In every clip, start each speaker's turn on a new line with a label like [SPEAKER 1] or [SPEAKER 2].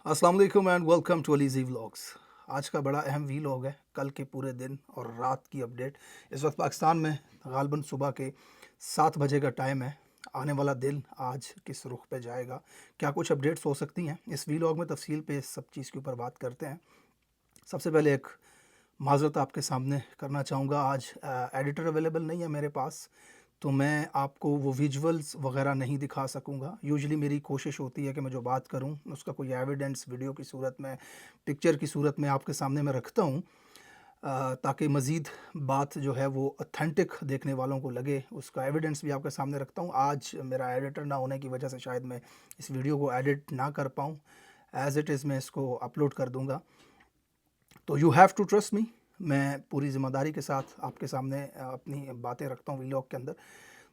[SPEAKER 1] अस्सलाम वालेकुम and welcome to अलीज़ी vlogs. आज का बड़ा अहम व्लॉग है, कल के पूरे दिन और रात की अपडेट। इस वक्त पाकिस्तान में गालबन सुबह के 7 बजे का टाइम है। आने वाला दिन आज किस रुख पे जाएगा, क्या कुछ अपडेट्स हो सकती हैं, इस व्लॉग में तफसील पे इस सब चीज़ के ऊपर बात करते हैं। सबसे पहले एक माज़रत आपके सामने करना चाहूँगा, आज एडिटर अवेलेबल नहीं है मेरे पास, तो मैं आपको वो विजुअल्स वगैरह नहीं दिखा सकूँगा। यूजुअली मेरी कोशिश होती है कि मैं जो बात करूँ उसका कोई एविडेंस वीडियो की सूरत में, पिक्चर की सूरत में आपके सामने मैं रखता हूँ, ताकि मज़ीद बात जो है वो ऑथेंटिक देखने वालों को लगे। उसका एविडेंस भी आपके सामने रखता हूँ। आज मेरा एडिटर ना होने की वजह से शायद मैं इस वीडियो को एडिट ना कर पाऊँ, एज़ इट इज़ मैं इसको अपलोड कर दूँगा। तो you have to trust me, मैं पूरी ज़िम्मेदारी के साथ आपके सामने अपनी बातें रखता हूँ व्लॉग के अंदर।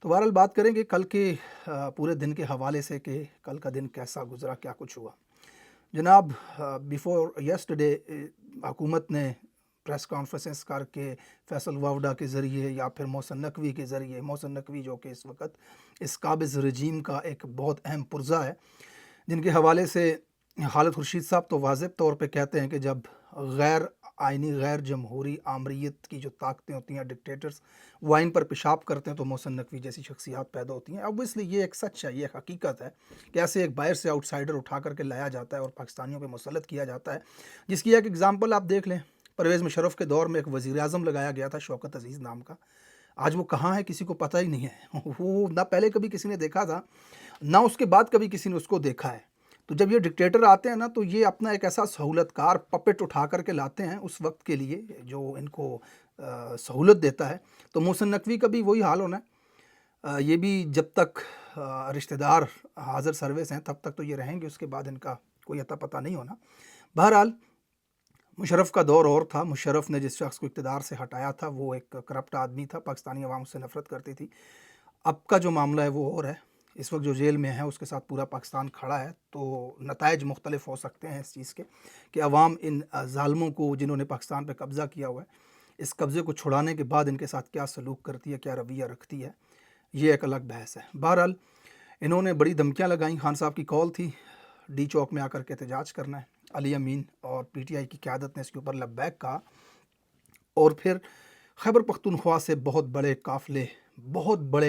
[SPEAKER 1] तो बहरहाल बात करेंगे कल के पूरे दिन के हवाले से कि कल का दिन कैसा गुज़रा, क्या कुछ हुआ। जनाब, बिफ़ोर यस्टरडे हुकूमत ने प्रेस कॉन्फ्रेंसेस करके फैसल वावडा के ज़रिए या फिर मोहसिन नकवी के ज़रिए, मोहसिन नकवी जो कि इस वक्त इस काबिज़ रजीम का एक बहुत अहम पुर्जा है, जिनके हवाले से खालिद खुर्शीद साहब तो वाज़ेह तौर पे कहते हैं कि जब गैर आइनी, गैर जमहूरी आमरीत की जो ताकतें होती हैं, डिक्टेटर्स, वो आइन पर पेशाब करते हैं तो मोहसिन नकवी जैसी शख्सियात पैदा होती हैं। ऑब्वियसली ये एक सच है, ये एक हकीकत है कि ऐसे एक बाहर से आउटसाइडर उठा करके लाया जाता है और पाकिस्तानियों पे मुसल्लत किया जाता है, जिसकी एक एग्ज़ाम्पल आप देख लें। परवेज़ मुशर्रफ के दौर में एक वज़ीर आज़म लगाया गया था शौकत अज़ीज़ नाम का, आज वो कहाँ है किसी को पता ही नहीं है। वो ना पहले कभी किसी ने देखा था, ना उसके बाद कभी किसी ने उसको देखा है। तो जब ये डिक्टेटर आते हैं ना, तो ये अपना एक ऐसा सहूलतकार पपेट उठा करके लाते हैं उस वक्त के लिए जो इनको सहूलत देता है। तो मोहसिन नकवी का भी वही हाल होना है। ये भी जब तक रिश्तेदार हाज़िर सर्विस हैं तब तक तो ये रहेंगे, उसके बाद इनका कोई अता पता नहीं होना। बहरहाल मुशर्रफ का दौर और था। मुशर्रफ ने जिस शख्स को इक़्तिदार से हटाया था वो एक करप्ट आदमी था, पाकिस्तानी अवाम उससे नफ़रत करती थी। अब का जो मामला है वो और है। इस वक्त जो जेल में है उसके साथ पूरा पाकिस्तान खड़ा है, तो नताइज मुख्तलिफ हो सकते हैं इस चीज़ के कि अवाम इन ज़ालिमों को, जिन्होंने पाकिस्तान पे कब्ज़ा किया हुआ है, इस कब्ज़े को छुड़ाने के बाद इनके साथ क्या सलूक करती है, क्या रवैया रखती है, ये एक अलग बहस है। बहरहाल इन्होंने बड़ी धमकियाँ लगाई। खान साहब की कॉल थी डी चौक में आकर के एहतजाज करना है। अली अमीन और पीटीआई की क़यादत ने इसके ऊपर लब्बैक कहा, और फिर खैबर पख्तूनख्वा से बहुत बड़े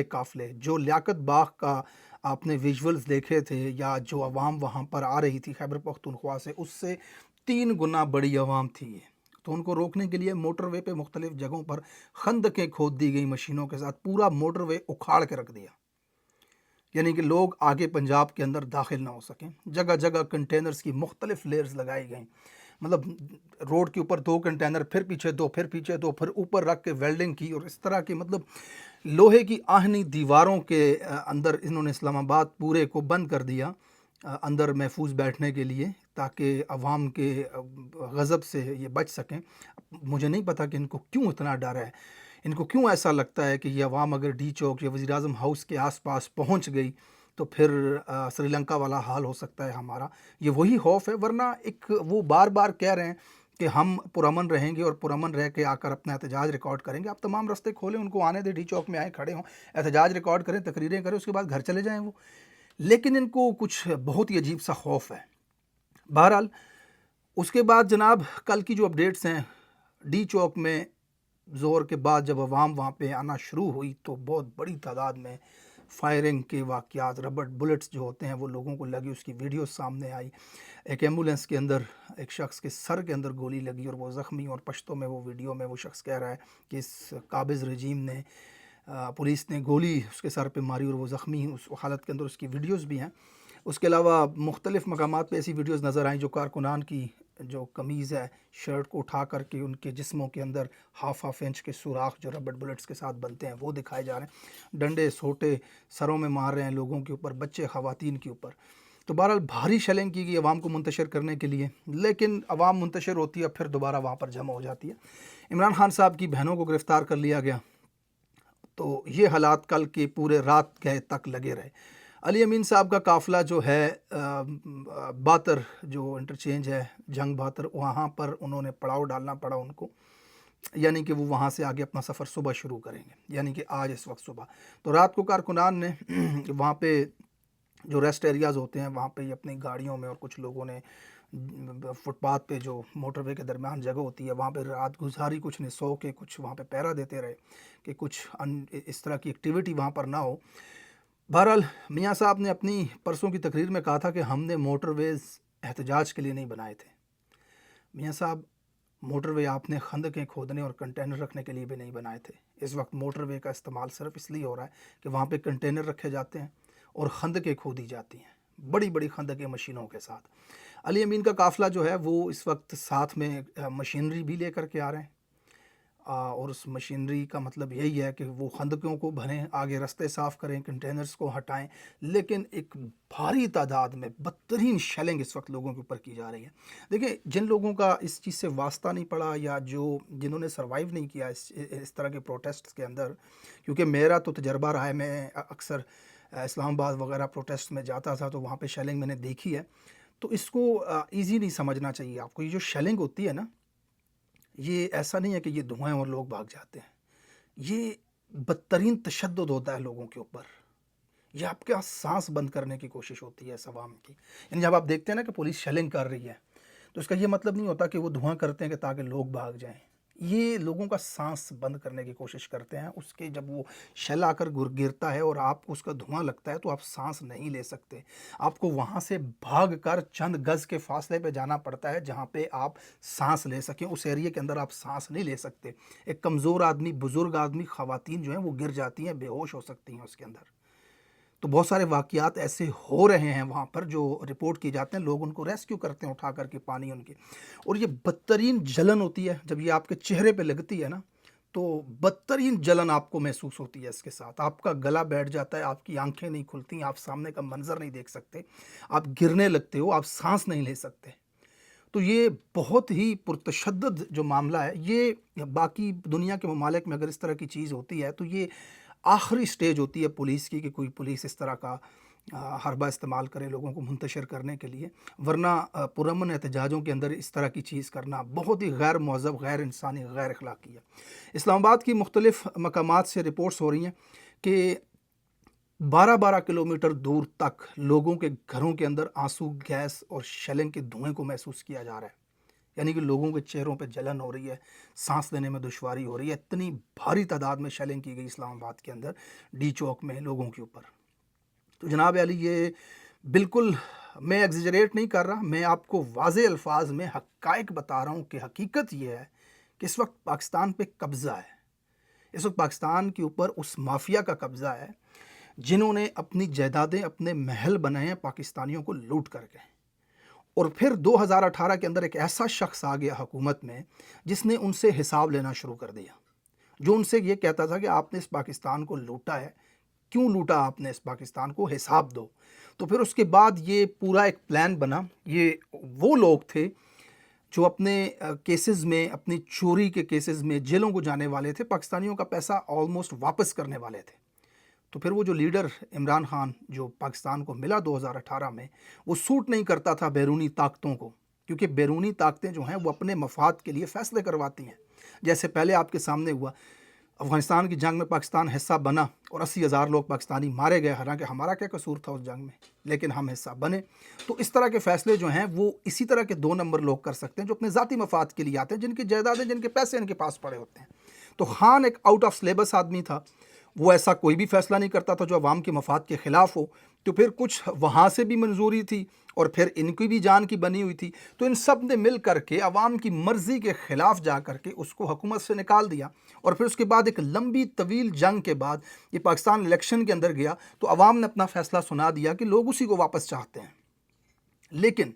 [SPEAKER 1] काफ़िले जो लियाकत बाग का आपने विजुअल्स देखे थे, या जो आवाम वहाँ पर आ रही थी खैबर पख्तूनख्वा से, उससे 3 गुना बड़ी आवाम थी ये। तो उनको रोकने के लिए मोटरवे पे मुख्तलिफ़ जगहों पर खंदकें खोद दी गई मशीनों के साथ, पूरा मोटरवे उखाड़ के रख दिया, यानी कि लोग आगे पंजाब के अंदर दाखिल ना हो सकें। जगह जगह कंटेनर्स की मुख्तलिफ लेयर्स लगाई गई, मतलब रोड के ऊपर 2 कंटेनर, फिर पीछे 2, फिर पीछे 2, फिर ऊपर रख के वेल्डिंग की, और इस तरह की मतलब लोहे की आहनी दीवारों के अंदर इन्होंने इस्लामाबाद पूरे को बंद कर दिया, अंदर महफूज बैठने के लिए, ताकि अवाम के गज़ब से ये बच सकें। मुझे नहीं पता कि इनको क्यों इतना डर है, इनको क्यों ऐसा लगता है कि ये अवाम अगर डी चौक या वज़ीर आज़म हाउस के आसपास पहुंच गई तो फिर श्रीलंका वाला हाल हो सकता है हमारा। ये वही खौफ है, वरना एक वो बार बार कह रहे हैं कि हम पुरअमन रहेंगे और पुरअमन रह के आकर अपना एहतजाज रिकॉर्ड करेंगे। आप तमाम रास्ते खोलें, उनको आने दें, डी चौक में आए, खड़े हों, एहतजाज रिकॉर्ड करें, तकरीरें करें, उसके बाद घर चले जाएँ वो। लेकिन इनको कुछ बहुत ही अजीब सा खौफ है। बहरहाल उसके बाद जनाब, कल की जो अपडेट्स हैं, डी चौक में ज़ोर के बाद जब अवाम वहाँ पे आना शुरू हुई तो बहुत बड़ी तादाद में फायरिंग के वाक़यात, रबड़ बुलेट्स जो होते हैं वो लोगों को लगी, उसकी वीडियो सामने आई। एक एम्बुलेंस के अंदर एक शख्स के सर के अंदर गोली लगी और वो ज़ख्मी, और पश्तो में वो वीडियो में वो शख्स कह रहा है कि इस काबिज़ रजीम ने, पुलिस ने गोली उसके सर पे मारी और वो ज़ख्मी उस हालत के अंदर, उसकी वीडियोज़ भी हैं। उसके अलावा मुख्तलिफ़ मकामात पे ऐसी वीडियोज़ नज़र आईं जो कारकुनान की जो कमीज़ है, शर्ट को उठा करके उनके जिस्मों के अंदर हाफ इंच के सुराख जो रबड़ बुलेट्स के साथ बनते हैं वो दिखाए जा रहे हैं। डंडे सोटे सरों में मार रहे हैं लोगों के ऊपर, बच्चे ख़वातीन के ऊपर। तो बहरहाल भारी शेलिंग की गई अवाम को मुंतशिर करने के लिए, लेकिन अवाम मुंतशिर होती है फिर दोबारा वहाँ पर जमा हो जाती है। इमरान खान साहब की बहनों को गिरफ़्तार कर लिया गया। तो ये हालात कल के पूरे रात गए तक लगे रहे। अली अमीन साहब का काफ़िला जो है बातर जो इंटरचेंज है, जंग बातर, वहाँ पर उन्होंने पड़ाव डालना पड़ा उनको, यानी कि वो वहाँ से आगे अपना सफ़र सुबह शुरू करेंगे, यानी कि आज इस वक्त सुबह। तो रात को कारकुनान ने वहाँ पे جو ریسٹ ایریاز ہوتے ہیں وہاں پہ ہی اپنی گاڑیوں میں، اور کچھ لوگوں نے فٹ پاتھ پہ جو موٹر وے کے درمیان جگہ ہوتی ہے وہاں پہ رات گزاری، کچھ نے سو کے، کچھ وہاں پہ پہرا دیتے رہے کہ کچھ اس طرح کی ایکٹیویٹی وہاں پر نہ ہو۔ بہرحال میاں صاحب نے اپنی پرسوں کی تقریر میں کہا تھا کہ ہم نے موٹر ویز احتجاج کے لیے نہیں بنائے تھے۔ میاں صاحب، موٹر وے آپ نے خندقیں کھودنے اور کنٹینر رکھنے کے لیے بھی نہیں بنائے تھے۔ اس وقت موٹر وے کا استعمال صرف اس لیے ہو رہا ہے کہ وہاں پہ کنٹینر رکھے جاتے ہیں اور خندقیں کھودی جاتی ہیں، بڑی بڑی خندقیں مشینوں کے ساتھ۔ علی امین کا قافلہ جو ہے وہ اس وقت ساتھ میں مشینری بھی لے کر کے آ رہے ہیں، اور اس مشینری کا مطلب یہی ہے کہ وہ خندقوں کو بھریں، آگے رستے صاف کریں، کنٹینرز کو ہٹائیں، لیکن ایک بھاری تعداد میں بدترین شیلنگ اس وقت لوگوں کے اوپر کی جا رہی ہے۔ دیکھیں، جن لوگوں کا اس چیز سے واسطہ نہیں پڑا، یا جنہوں نے سروائیو نہیں کیا اس طرح کے پروٹیسٹ کے اندر، کیونکہ میرا تو تجربہ رہا ہے، میں اکثر اسلام آباد وغیرہ پروٹیسٹ میں جاتا تھا تو وہاں پہ شیلنگ میں نے دیکھی ہے، تو اس کو ایزی نہیں سمجھنا چاہیے آپ کو۔ یہ جو شیلنگ ہوتی ہے نا، یہ ایسا نہیں ہے کہ یہ دھوئیں اور لوگ بھاگ جاتے ہیں، یہ بدترین تشدد ہوتا ہے لوگوں کے اوپر۔ یہ آپ کے سانس بند کرنے کی کوشش ہوتی ہے اس عوام کی۔ یعنی جب آپ دیکھتے ہیں نا کہ پولیس شیلنگ کر رہی ہے تو اس کا یہ مطلب نہیں ہوتا کہ وہ دھواں کرتے ہیں کہ تاکہ لوگ بھاگ جائیں، یہ لوگوں کا سانس بند کرنے کی کوشش کرتے ہیں۔ اس کے جب وہ شیل آ کر گرتا ہے اور آپ کو اس کا دھواں لگتا ہے تو آپ سانس نہیں لے سکتے، آپ کو وہاں سے بھاگ کر چند گز کے فاصلے پہ جانا پڑتا ہے جہاں پہ آپ سانس لے سکیں۔ اس ایریے کے اندر آپ سانس نہیں لے سکتے۔ ایک کمزور آدمی، بزرگ آدمی، خواتین جو ہیں وہ گر جاتی ہیں، بے ہوش ہو سکتی ہیں اس کے اندر۔ تو بہت سارے واقعات ایسے ہو رہے ہیں وہاں پر جو رپورٹ کیے جاتے ہیں، لوگ ان کو ریسکیو کرتے ہیں اٹھا کر کے پانی ان کے، اور یہ بدترین جلن ہوتی ہے جب یہ آپ کے چہرے پہ لگتی ہے نا، تو بدترین جلن آپ کو محسوس ہوتی ہے۔ اس کے ساتھ آپ کا گلا بیٹھ جاتا ہے، آپ کی آنکھیں نہیں کھلتی، آپ سامنے کا منظر نہیں دیکھ سکتے، آپ گرنے لگتے ہو، آپ سانس نہیں لے سکتے۔ تو یہ بہت ہی پرتشدد جو معاملہ ہے، یہ باقی دنیا کے ممالک میں اگر اس طرح کی چیز ہوتی ہے تو یہ آخری سٹیج ہوتی ہے پولیس کی، کہ کوئی پولیس اس طرح کا حربہ استعمال کرے لوگوں کو منتشر کرنے کے لیے، ورنہ پرامن احتجاجوں کے اندر اس طرح کی چیز کرنا بہت ہی غیر مہذب، غیر انسانی، غیر اخلاقی ہے۔ اسلام آباد کی مختلف مقامات سے رپورٹس ہو رہی ہیں کہ 12 کلومیٹر دور تک لوگوں کے گھروں کے اندر آنسو گیس اور شیلنگ کے دھوئیں کو محسوس کیا جا رہا ہے۔ یعنی کہ لوگوں کے چہروں پہ جلن ہو رہی ہے، سانس لینے میں دشواری ہو رہی ہے۔ اتنی بھاری تعداد میں شیلنگ کی گئی اسلام آباد کے اندر، ڈی چوک میں لوگوں کے اوپر۔ تو جناب علی، یہ بالکل میں ایگزیجریٹ نہیں کر رہا، میں آپ کو واضح الفاظ میں حقائق بتا رہا ہوں کہ حقیقت یہ ہے کہ اس وقت پاکستان پہ قبضہ ہے، اس وقت پاکستان کے اوپر اس مافیا کا قبضہ ہے جنہوں نے اپنی جائیدادیں، اپنے محل بنائے ہیں پاکستانیوں کو لوٹ کر کے۔ اور پھر 2018 کے اندر ایک ایسا شخص آ گیا حکومت میں جس نے ان سے حساب لینا شروع کر دیا، جو ان سے یہ کہتا تھا کہ آپ نے اس پاکستان کو لوٹا ہے، کیوں لوٹا آپ نے اس پاکستان کو، حساب دو۔ تو پھر اس کے بعد یہ پورا ایک پلان بنا۔ یہ وہ لوگ تھے جو اپنے کیسز میں، اپنی چوری کے کیسز میں جیلوں کو جانے والے تھے، پاکستانیوں کا پیسہ آلموسٹ واپس کرنے والے تھے۔ تو پھر وہ جو لیڈر عمران خان جو پاکستان کو ملا 2018 میں، وہ سوٹ نہیں کرتا تھا بیرونی طاقتوں کو، کیونکہ بیرونی طاقتیں جو ہیں وہ اپنے مفاد کے لیے فیصلے کرواتی ہیں۔ جیسے پہلے آپ کے سامنے ہوا، افغانستان کی جنگ میں پاکستان حصہ بنا اور 80,000 لوگ پاکستانی مارے گئے، حالانکہ ہمارا کیا قصور تھا اس جنگ میں، لیکن ہم حصہ بنے۔ تو اس طرح کے فیصلے جو ہیں وہ اسی طرح کے 2 نمبر لوگ کر سکتے ہیں جو اپنے ذاتی مفاد کے لیے آتے ہیں، جن کی جائیدادیں، جن کے پیسے ان کے پاس پڑے ہوتے ہیں۔ تو خان ایک آؤٹ آف سلیبس آدمی تھا، وہ ایسا کوئی بھی فیصلہ نہیں کرتا تھا جو عوام کے مفاد کے خلاف ہو۔ تو پھر کچھ وہاں سے بھی منظوری تھی اور پھر ان کی بھی جان کی بنی ہوئی تھی، تو ان سب نے مل کر کے عوام کی مرضی کے خلاف جا کر کے اس کو حکومت سے نکال دیا۔ اور پھر اس کے بعد ایک لمبی طویل جنگ کے بعد یہ پاکستان الیکشن کے اندر گیا تو عوام نے اپنا فیصلہ سنا دیا کہ لوگ اسی کو واپس چاہتے ہیں۔ لیکن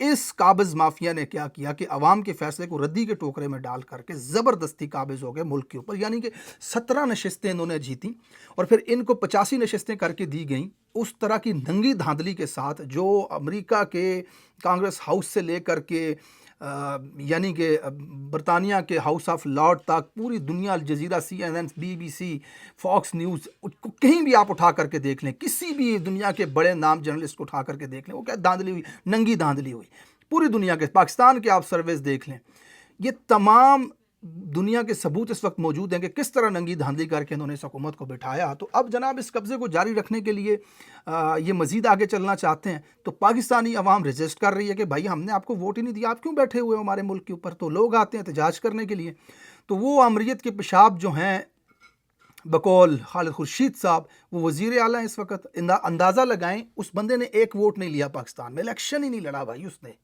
[SPEAKER 1] اس قابض مافیا نے کیا کیا کہ عوام کے فیصلے کو ردی کے ٹوکرے میں ڈال کر کے زبردستی قابض ہو گئے ملک کے اوپر۔ یعنی کہ 17 نشستیں انہوں نے جیتیں اور پھر ان کو 85 نشستیں کر کے دی گئیں، اس طرح کی ننگی دھاندلی کے ساتھ جو امریکہ کے کانگریس ہاؤس سے لے کر کے یعنی کہ برطانیہ کے ہاؤس آف لارڈ تک، پوری دنیا، Al Jazeera, CNN، BBC، Fox news, کہیں بھی آپ اٹھا کر کے دیکھ لیں، کسی بھی دنیا کے بڑے نام جرنلسٹ کو اٹھا کر کے دیکھ لیں، وہ کیا دھاندلی ہوئی، ننگی دھاندلی ہوئی پوری دنیا کے۔ پاکستان کے آپ سرویز دیکھ لیں، یہ تمام दुनिया के सबूत इस वक्त मौजूद हैं कि किस तरह नंगी धांधली करके इन्होंने इस हुकूमत को बिठाया। तो अब जनाब इस कब्ज़े को जारी रखने के लिए ये मज़ीद आगे चलना चाहते हैं। तो पाकिस्तानी अवाम रजिस्ट कर रही है कि भाई हमने आपको वोट ही नहीं दिया, आप क्यों बैठे हुए हो हमारे मुल्क के ऊपर। तो लोग आते हैं एहतजाज करने के लिए। तो वो अमरीत के पेशाब जो हैं बकौल खालिद खुर्शीद साहब, वो वज़ीर आला हैं इस वक्त। अंदाज़ा लगाएं उस बंदे ने एक वोट नहीं लिया पाकिस्तान में, इलेक्शन ही नहीं लड़ा भाई उसने,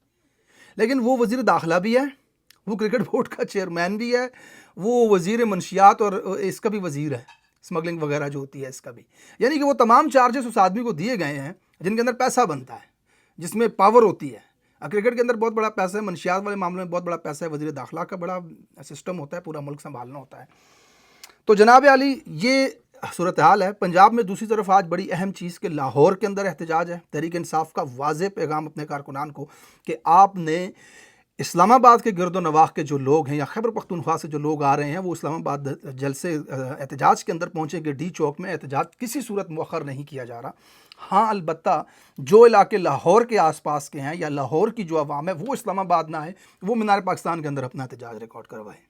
[SPEAKER 1] लेकिन वो वज़ीर दाखिला भी है, वो क्रिकेट बोर्ड का चेयरमैन भी है, वो वज़ीर मनशियात और इसका भी वज़ीर है, स्मगलिंग वगैरह जो होती है इसका भी। यानी कि वो तमाम चार्जेस उस आदमी को दिए गए हैं जिनके अंदर पैसा बनता है, जिसमें पावर होती है। क्रिकेट के अंदर बहुत बड़ा पैसा है, मनशियात वाले मामलों में बहुत बड़ा पैसा है, वज़ीर दाखिला का बड़ा सिस्टम होता है, पूरा मुल्क संभालना होता है। तो जनाब अली ये सूरत हाल है पंजाब में। दूसरी तरफ आज बड़ी अहम चीज़ कि लाहौर के अंदर एहतजाज है। तहरीक इंसाफ का वाज़ेह पैगाम अपने कारकुनान को कि आपने इस्लामाबाद के गिरदो नवाह के जो लोग हैं या खैबर पख्तूनख्वा से जो लोग आ रहे हैं वो इस्लामाबाद जलसे एहतजाज के अंदर पहुँचेंगे। डी चौक में एहतजाज किसी सूरत मुअख्खर नहीं किया जा रहा। हाँ अलबत्ता जो इलाके लाहौर के आसपास के हैं या लाहौर की जो अवाम है वो इस्लामाबाद ना आए, वो मीनार पाकिस्तान के अंदर अपना एहतजाज रिकॉर्ड करवाए।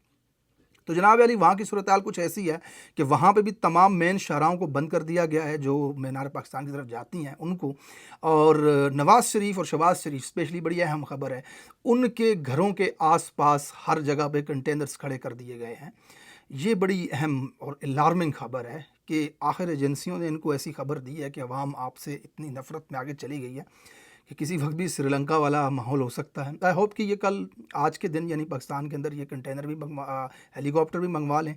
[SPEAKER 1] तो जनाब अली वहाँ की सूरत हाल कुछ ऐसी है कि वहाँ पे भी तमाम मेन शाहराहों को बंद कर दिया गया है जो मीनार पाकिस्तान की तरफ जाती हैं उनको। और नवाज़ शरीफ और शहबाज शरीफ स्पेशली बड़ी अहम खबर है, उनके घरों के आसपास हर जगह पे कंटेनर्स खड़े कर दिए गए हैं। ये बड़ी अहम और अलार्मिंग खबर है कि आखिर एजेंसियों ने इनको ऐसी खबर दी है कि अवाम आपसे इतनी नफ़रत में आगे चली गई है कि किसी वक्त भी श्रीलंका वाला माहौल हो सकता है। आई होप कि ये कल आज के दिन यानी पाकिस्तान के अंदर ये कंटेनर भी हेलीकॉप्टर भी मंगवा लें।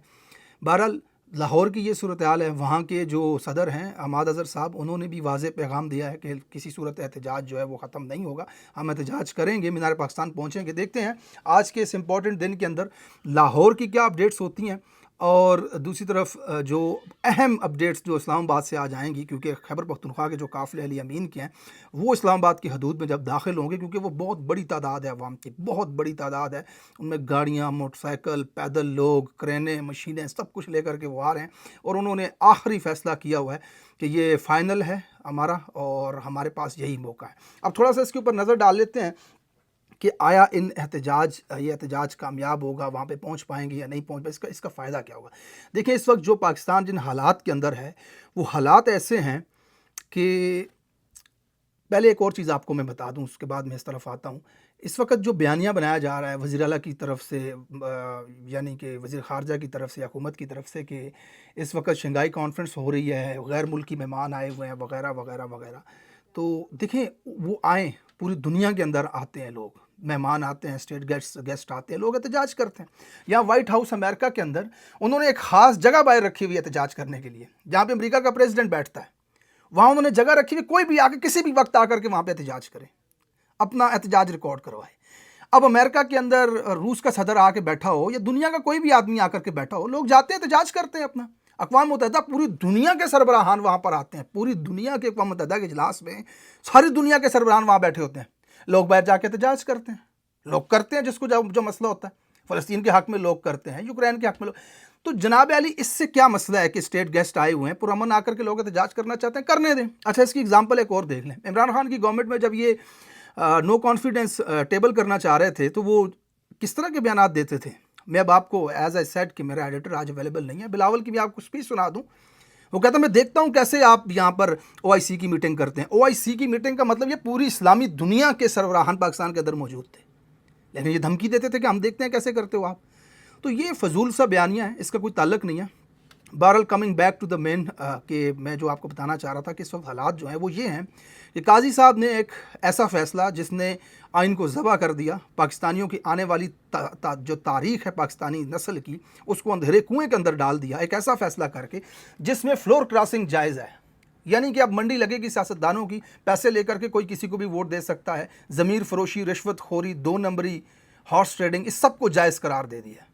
[SPEAKER 1] बहरहाल लाहौर की ये सूरत हाल है। वहाँ के जो सदर हैं अहमद अज़हर साहब, उन्होंने भी वाज़ेह पैगाम दिया है कि किसी सूरत एहतजाज जो है वो ख़त्म नहीं होगा, हम एहतजाज करेंगे, मीनार पाकिस्तान पहुँचेंगे। देखते हैं आज के इस इम्पॉर्टेंट दिन के अंदर लाहौर की क्या अपडेट्स होती हैं और दूसरी तरफ जो अहम अपडेट्स जो इस्लामाबाद से आ जाएंगी, क्योंकि खैबर पख्तूनख्वा के जो काफ़िले अली अमीन के हैं वो इस्लामाबाद की हदूद में जब दाखिल होंगे, क्योंकि वो बहुत बड़ी तादाद है अवाम की, बहुत बड़ी तादाद है, उनमें गाड़ियाँ, मोटरसाइकिल, पैदल लोग, क्रेनें, मशीनें, सब कुछ लेकर के वो आ रहे हैं। और उन्होंने आखिरी फ़ैसला किया हुआ है कि ये फ़ाइनल है हमारा और हमारे पास यही मौका है। अब थोड़ा सा इसके ऊपर नज़र डाल लेते हैं कि आया ये एहतजाज कामयाब होगा, वहाँ पे पहुँच पाएंगे या नहीं पहुँच पाएंगे, इसका फ़ायदा क्या होगा। देखिए इस वक्त जो पाकिस्तान जिन हालात के अंदर है वो हालात ऐसे हैं कि पहले एक और चीज़ आपको मैं बता दूं, उसके बाद मैं इस तरफ आता हूं। इस वक्त जो बयानिया बनाया जा रहा है वज़ीर आला की तरफ से, यानी कि वज़ीर ख़ारजा की तरफ से, हुकूमत की तरफ से, कि इस वक्त शंघाई कॉन्फ्रेंस हो रही है, गैर मुल्की मेहमान आए हुए हैं वगैरह वगैरह वगैरह। तो देखें वो आए, पूरी दुनिया के अंदर आते हैं लोग, मेहमान आते हैं, स्टेट गेस्ट आते हैं, लोग एहतजाज करते हैं। यहाँ वाइट हाउस अमेरिका के अंदर उन्होंने एक ख़ास जगह बाहर रखी हुई है एहतजाज करने के लिए, जहाँ पे अमेरिका का प्रेसिडेंट बैठता है, वहाँ उन्होंने जगह रखी हुई, कोई भी आके किसी भी वक्त आकर के वहाँ पे एहतजाज करे, अपना एहतजाज रिकॉर्ड करवाए। अब अमेरिका के अंदर रूस का सदर आके बैठा हो या दुनिया का कोई भी आदमी आकर के बैठा हो, लोग जाते हैं एहतजाज करते हैं अपना। अक़वाम मुत्तहिदा पूरी दुनिया के सरबराहान वहाँ पर आते हैं, पूरी दुनिया के अक़वाम मुत्तहिदा के इजलास में सारी दुनिया के सरबराहान वहाँ बैठे होते हैं, लोग बाहर जाके एहतजाज करते हैं, लोग करते हैं जिसको जो मसला होता है। फ़लस्तीन के हक़ में लोग करते हैं, यूक्रेन के हक़ में लोग। तो जनाब अली इससे क्या मसला है कि स्टेट गेस्ट आए हुए हैं, पुरअमन आकर के लोग एहतजाज करना चाहते हैं, करने दें। अच्छा इसकी एग्जांपल एक और देख लें। इमरान खान की गवर्नमेंट में जब ये नो कॉन्फिडेंस टेबल करना चाह रहे थे तो वो किस तरह के बयान देते थे। मैं अब आपको एज आई सेड कि मेरा एडिटर आज अवेलेबल नहीं है, बिलावल की भी आपको स्पीच सुना दूँ। वो कहता मैं देखता हूँ कैसे आप यहाँ पर OIC की मीटिंग करते हैं। OIC की मीटिंग का मतलब ये पूरी इस्लामी दुनिया के सरबराहान पाकिस्तान के अंदर मौजूद थे, लेकिन ये धमकी देते थे कि हम देखते हैं कैसे करते हो आप। तो ये फजूल सा बयानिया है, इसका कोई ताल्लुक नहीं है। बहरहाल coming back to the main कि मैं जो आपको बताना चाह रहा था कि इस वक्त हालात जो हैं वो ये हैं कि काजी साहब ने एक ऐसा फ़ैसला जिसने आइन को ज़बह कर दिया, पाकिस्तानियों की आने वाली जो तारीख़ है पाकिस्तानी नस्ल की, उसको अंधेरे कुएँ के अंदर डाल दिया, एक ऐसा फ़ैसला करके जिसमें फ्लोर क्रॉसिंग जायज़ है। यानी कि अब मंडी लगेगी सियासतदानों की, पैसे लेकर के कोई किसी को भी वोट दे सकता है, ज़मीर फरोशी, रिश्वत खोरी, 2 नंबरी, हॉर्स ट्रेडिंग, इस सब को जायज़ करार दे दिया।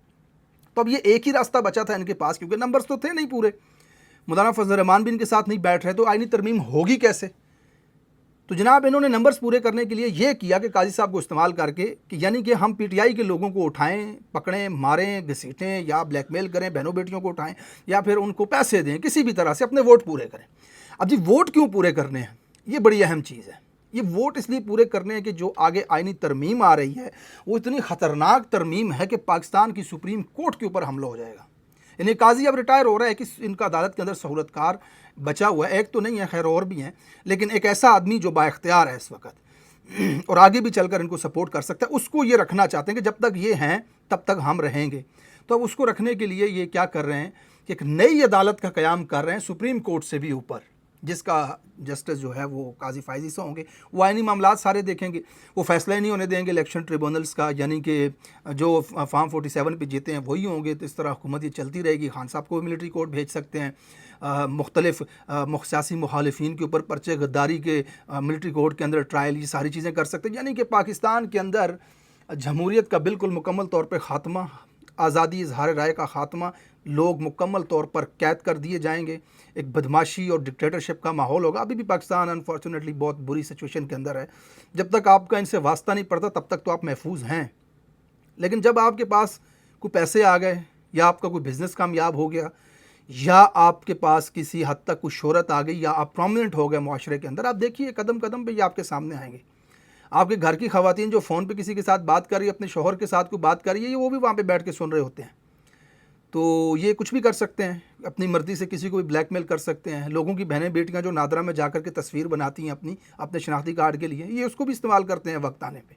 [SPEAKER 1] तो अब ये एक ही रास्ता बचा था इनके पास, क्योंकि नंबर्स तो थे नहीं पूरे, मौलाना फजल रहमान भी इनके साथ नहीं बैठ रहे, तो आईनी तरमीम होगी कैसे। तो जनाब इन्होंने नंबर्स पूरे करने के लिए ये किया कि काजी साहब को इस्तेमाल करके कि यानी कि हम PTI के लोगों को उठाएं, पकड़ें, मारें, घसीटें या ब्लैकमेल करें, बहनों बेटियों को उठाएं या फिर उनको पैसे दें, किसी भी तरह से अपने वोट पूरे करें। अब जी वोट क्यों पूरे करने हैं, ये बड़ी अहम चीज़ है। یہ ووٹ اس لیے پورے کرنے ہیں کہ جو آگے آئینی ترمیم آ رہی ہے وہ اتنی خطرناک ترمیم ہے کہ پاکستان کی سپریم کورٹ کے اوپر حملہ ہو جائے گا. یعنی قاضی اب ریٹائر ہو رہا ہے کہ ان کا عدالت کے اندر سہولت کار بچا ہوا ہے. ایک تو نہیں ہے، خیر اور بھی ہیں، لیکن ایک ایسا آدمی جو با اختیار ہے اس وقت اور آگے بھی چل کر ان کو سپورٹ کر سکتا ہے، اس کو یہ رکھنا چاہتے ہیں کہ جب تک یہ ہیں تب تک ہم رہیں گے. تو اب اس کو رکھنے کے لیے یہ کیا کر رہے ہیں کہ ایک نئی عدالت کا قیام کر رہے ہیں سپریم کورٹ سے بھی اوپر، جس کا جسٹس جو ہے وہ قاضی فائزی سے ہوں گے. وہ آئینی معاملات سارے دیکھیں گے، وہ فیصلہ نہیں ہونے دیں گے الیکشن ٹریبونلز کا، یعنی کہ جو فارم 47 پہ جیتے ہیں وہی ہوں گے. تو اس طرح حکومت یہ چلتی رہے گی. خان صاحب کو بھی ملٹری کورٹ بھیج سکتے ہیں، مختلف سیاسی مخالفین کے اوپر پرچے غداری کے ملٹری کورٹ کے اندر ٹرائل، یہ ساری چیزیں کر سکتے ہیں. یعنی کہ پاکستان کے اندر جمہوریت کا بالکل مکمل طور پہ خاتمہ، آزادی اظہار رائے کا خاتمہ، لوگ مکمل طور پر قید کر دیے جائیں گے، ایک بدماشی اور ڈکٹیٹرشپ کا ماحول ہوگا. ابھی بھی پاکستان انفارچونیٹلی بہت بری سچویشن کے اندر ہے. جب تک آپ کا ان سے واسطہ نہیں پڑتا تب تک تو آپ محفوظ ہیں، لیکن جب آپ کے پاس کوئی پیسے آ گئے یا آپ کا کوئی بزنس کامیاب ہو گیا یا آپ کے پاس کسی حد تک کوئی شہرت آ گئی یا آپ پرومیننٹ ہو گئے معاشرے کے اندر، آپ دیکھیے قدم قدم پہ یہ آپ کے سامنے آئیں گے. آپ کے گھر کی خواتین جو فون پہ کسی کے ساتھ بات کر رہی ہے، اپنے شوہر کے ساتھ کوئی بات کر رہی ہے، وہ بھی وہاں پہ بیٹھ کے سن رہے ہوتے ہیں. تو یہ کچھ بھی کر سکتے ہیں، اپنی مرضی سے کسی کو بھی بلیک میل کر سکتے ہیں. لوگوں کی بہنیں بیٹیاں جو نادرہ میں جا کر کے تصویر بناتی ہیں اپنے شناختی کارڈ کے لیے، یہ اس کو بھی استعمال کرتے ہیں وقت آنے پہ.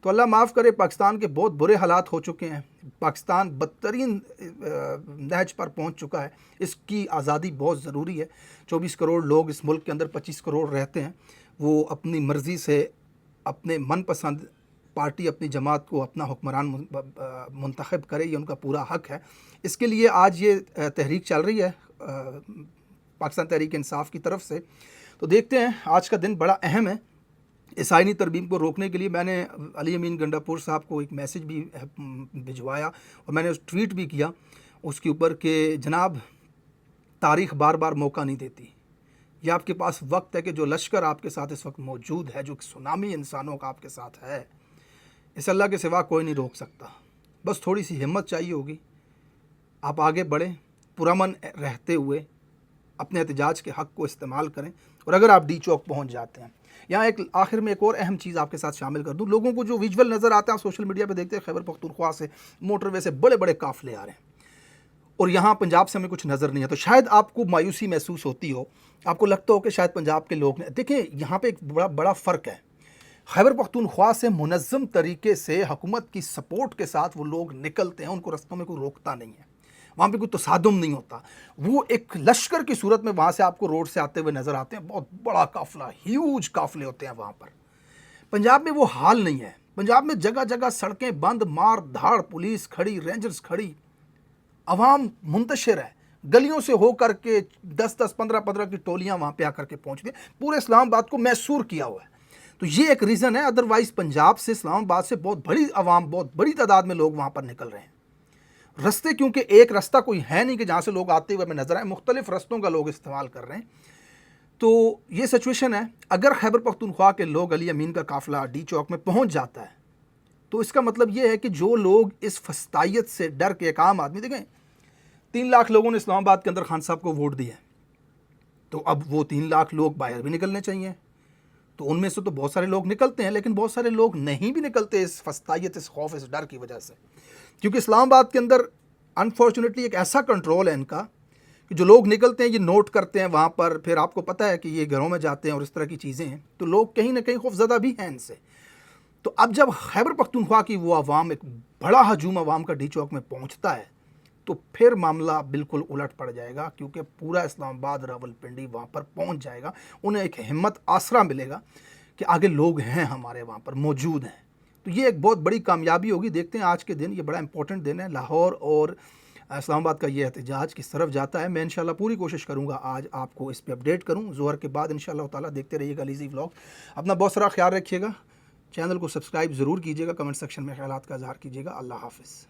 [SPEAKER 1] تو اللہ معاف کرے، پاکستان کے بہت برے حالات ہو چکے ہیں. پاکستان بدترین نہج پر پہنچ چکا ہے. اس کی آزادی بہت ضروری ہے. 24 کروڑ لوگ اس ملک کے اندر 25 کروڑ رہتے ہیں. وہ اپنی مرضی سے اپنے من پسند پارٹی، اپنی جماعت کو اپنا حکمران منتخب کرے، یہ ان کا پورا حق ہے. اس کے لیے آج یہ تحریک چل رہی ہے پاکستان تحریک انصاف کی طرف سے. تو دیکھتے ہیں، آج کا دن بڑا اہم ہے اس آئینی ترمیم کو روکنے کے لیے. میں نے علی امین گنڈا پور صاحب کو ایک میسج بھی بھجوایا اور میں نے ٹویٹ بھی کیا اس کے اوپر کہ جناب، تاریخ بار بار موقع نہیں دیتی. یہ آپ کے پاس وقت ہے کہ جو لشکر آپ کے ساتھ اس وقت موجود ہے، جو سونامی انسانوں کا آپ کے ساتھ ہے، اس اللہ کے سوا کوئی نہیں روک سکتا. بس تھوڑی سی ہمت چاہیے ہوگی. آپ آگے بڑھیں، پرامن رہتے ہوئے اپنے احتجاج کے حق کو استعمال کریں. اور اگر آپ ڈی چوک پہنچ جاتے ہیں، یہاں ایک آخر میں ایک اور اہم چیز آپ کے ساتھ شامل کر دوں. لوگوں کو جو ویژول نظر آتا ہے، سوشل میڈیا پہ دیکھتے ہیں، خیبر پختونخوا سے موٹر وے سے بڑے بڑے قافلے آ رہے ہیں اور یہاں پنجاب سے ہمیں کچھ نظر نہیں ہے. تو شاید آپ کو مایوسی محسوس ہوتی ہو، آپ کو لگتا ہو کہ شاید پنجاب کے لوگ نے دیکھیں، یہاں پہ ایک بڑا فرق ہے. خیبر پختونخوا سے منظم طریقے سے حکومت کی سپورٹ کے ساتھ وہ لوگ نکلتے ہیں، ان کو رستوں میں کوئی روکتا نہیں ہے، وہاں پہ کوئی تصادم نہیں ہوتا. وہ ایک لشکر کی صورت میں وہاں سے آپ کو روڈ سے آتے ہوئے نظر آتے ہیں. بہت بڑا قافلہ، ہیوج قافلے ہوتے ہیں وہاں پر. پنجاب میں وہ حال نہیں ہے. پنجاب میں جگہ جگہ سڑکیں بند، مار دھاڑ، پولیس کھڑی، رینجرز کھڑی، عوام منتشر ہے. گلیوں سے ہو کر کے 10 15 کی ٹولیاں وہاں پہ آ کر کے پہنچتی ہیں. پورے اسلام آباد کو محصور کیا ہوا ہے. تو یہ ایک ریزن ہے. ادروائز پنجاب سے، اسلام آباد سے بہت بڑی عوام، بہت بڑی تعداد میں لوگ وہاں پر نکل رہے ہیں. رستے کیونکہ ایک رستہ کوئی ہے نہیں کہ جہاں سے لوگ آتے ہوئے ہمیں نظر آئے، مختلف رستوں کا لوگ استعمال کر رہے ہیں. تو یہ سچویشن ہے. اگر خیبر پختونخوا کے لوگ، علی امین کا قافلہ ڈی چوک میں پہنچ جاتا ہے تو اس کا مطلب یہ ہے کہ جو لوگ اس فسطائیت سے ڈر کے، ایک عام آدمی، دیکھیں 3 لاکھ لوگوں نے اسلام آباد کے اندر خان صاحب کو ووٹ دیا ہے، تو اب وہ 3 لاکھ لوگ باہر بھی نکلنے چاہیے. تو ان میں سے تو بہت سارے لوگ نکلتے ہیں، لیکن بہت سارے لوگ نہیں بھی نکلتے اس فسطائیت، اس خوف، اس ڈر کی وجہ سے. کیونکہ اسلام آباد کے اندر انفارچونیٹلی ایک ایسا کنٹرول ہے ان کا کہ جو لوگ نکلتے ہیں یہ نوٹ کرتے ہیں وہاں پر. پھر آپ کو پتہ ہے کہ یہ گھروں میں جاتے ہیں اور اس طرح کی چیزیں ہیں، تو لوگ کہیں نہ کہیں خوف زدہ بھی ہیں ان سے. تو اب جب خیبر پختونخوا کی وہ عوام، ایک بڑا ہجوم عوام کا ڈی چوک میں پہنچتا ہے، تو پھر معاملہ بالکل الٹ پڑ جائے گا. کیونکہ پورا اسلام آباد، راولپنڈی وہاں پر پہنچ جائے گا. انہیں ایک ہمت، آسرا ملے گا کہ آگے لوگ ہیں، ہمارے وہاں پر موجود ہیں. تو یہ ایک بہت بڑی کامیابی ہوگی. دیکھتے ہیں آج کے دن، یہ بڑا امپورٹنٹ دن ہے. لاہور اور اسلام آباد کا یہ احتجاج کس طرف جاتا ہے، میں انشاءاللہ پوری کوشش کروں گا آج آپ کو اس پہ اپڈیٹ کروں. ظہر کے بعد انشاءاللہ تعالیٰ دیکھتے رہیے گا لیزی ولاگ. اپنا بہت سارا خیال رکھیے گا. چینل کو سبسکرائب ضرور کیجیے گا. کمنٹ سیکشن میں خیالات کا اظہار کیجیے گا. اللہ حافظ.